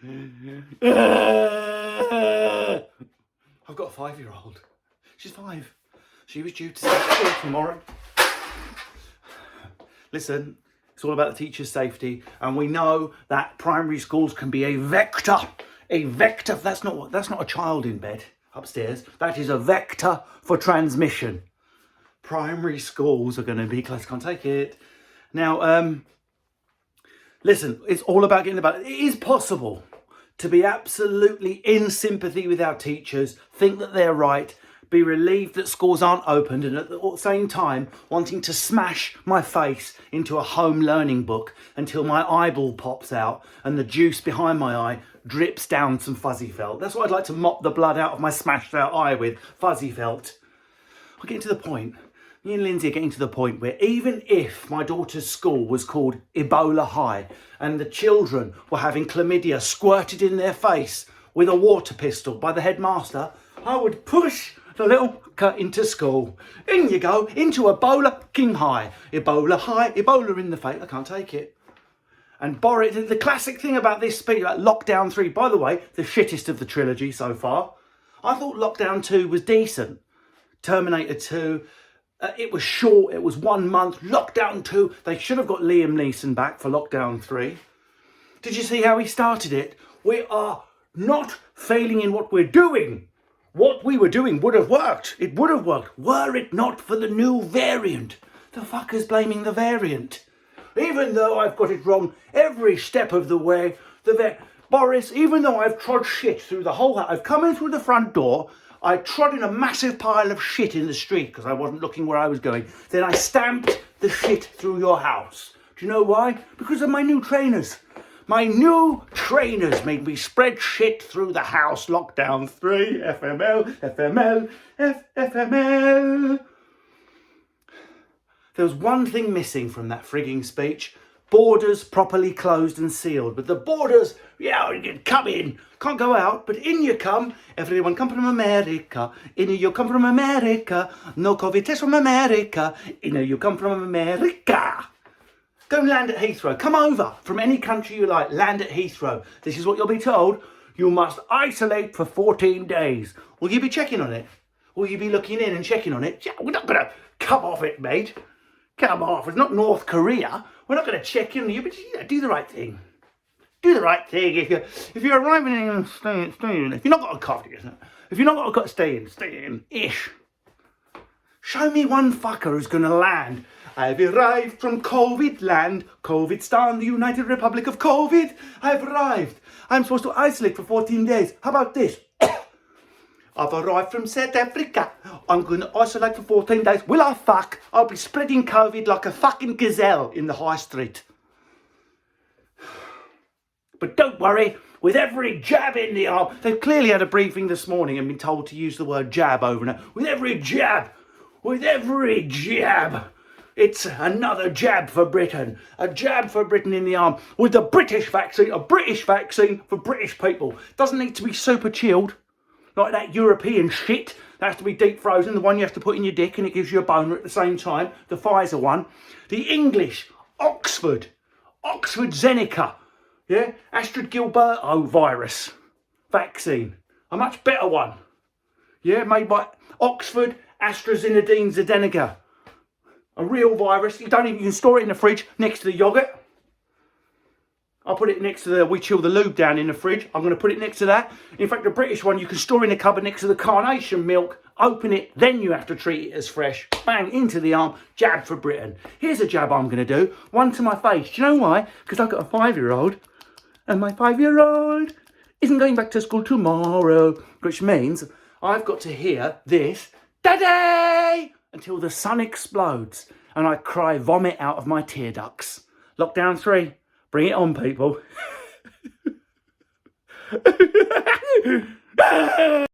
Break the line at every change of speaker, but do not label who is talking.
I've got a 5-year-old. She's 5. She was due to start school tomorrow. Listen, it's all about the teacher's safety, and we know that primary schools can be a vector. A vector. That's not a child in bed upstairs. That is a vector for transmission. Primary schools are going to be close. Can't take it. Now, listen, it's all about getting about it. It is possible to be absolutely in sympathy with our teachers, think that they're right, be relieved that schools aren't opened, and at the same time wanting to smash my face into a home learning book until my eyeball pops out and the juice behind my eye drips down some fuzzy felt. That's what I'd like to mop the blood out of my smashed out eye with, fuzzy felt. I'm getting to the point. Me and Lindsay are getting to the point where even if my daughter's school was called Ebola High and the children were having chlamydia squirted in their face with a water pistol by the headmaster, I would push the little cut into school. In you go, into Ebola King High. Ebola High, Ebola in the face. I can't take it. And Boris, the classic thing about this speech, about Lockdown 3, by the way, the shittest of the trilogy so far. I thought Lockdown 2 was decent. Terminator 2, it was short, it was 1 month. Lockdown 2, they should have got Liam Neeson back for Lockdown 3. Did you see how he started it? We are not failing in what we're doing. What we were doing would have worked. It would have worked, were it not for the new variant. The fucker's blaming the variant. Even though I've got it wrong every step of the way, Boris, even though I've trod shit through the whole house, I've come in through the front door, I trod in a massive pile of shit in the street because I wasn't looking where I was going. Then I stamped the shit through your house. Do you know why? Because of my new trainers. My new trainers made me spread shit through the house. Lockdown 3, FML, FML, FML. There was one thing missing from that frigging speech. Borders properly closed and sealed. But the borders, yeah, you can come in. Can't go out, but in you come. Everyone come from America. In you come from America. No COVID test from America. In you come from America. Go and land at Heathrow. Come over from any country you like. Land at Heathrow. This is what you'll be told. You must isolate for 14 days. Will you be checking on it? Will you be looking in and checking on it? Yeah, we're not going to come off it, mate. Come off. It's not North Korea. We're not going to check in on you, but do the right thing. Do the right thing. If you're arriving in England, stay in. If you've not got a cough, if you've not got a cough, stay in. Ish. Show me one fucker who's going to land. I've arrived from COVID land, COVID-stan, the United Republic of COVID. I've arrived. I'm supposed to isolate for 14 days. How about this? I've arrived from South Africa. I'm going to isolate for 14 days. Will I fuck? I'll be spreading COVID like a fucking gazelle in the high street. But don't worry, with every jab in the arm, they've clearly had a briefing this morning and been told to use the word jab over and over. With every jab, it's another jab for Britain. A jab for Britain in the arm with the British vaccine, a British vaccine for British people. Doesn't need to be super chilled, like that European shit. That has to be deep frozen, the one you have to put in your dick and it gives you a boner at the same time, the Pfizer one. The English, Oxford Zeneca. Yeah, Astrid Gilberto virus vaccine, a much better one. Yeah, made by Oxford AstraZeneca, a real virus. You can store it in the fridge next to the yogurt. I'll put it next to we chill the lube down in the fridge. I'm going to put it next to that. In fact, the British one you can store in the cupboard next to the carnation milk. Open it, then you have to treat it as fresh. Bang, into the arm, jab for Britain. Here's a jab I'm going to do, one to my face. Do you know why? Because I've got a 5-year-old. And my 5-year-old isn't going back to school tomorrow, which means I've got to hear this, Daddy, until the sun explodes and I cry vomit out of my tear ducts. Lockdown 3, bring it on, people.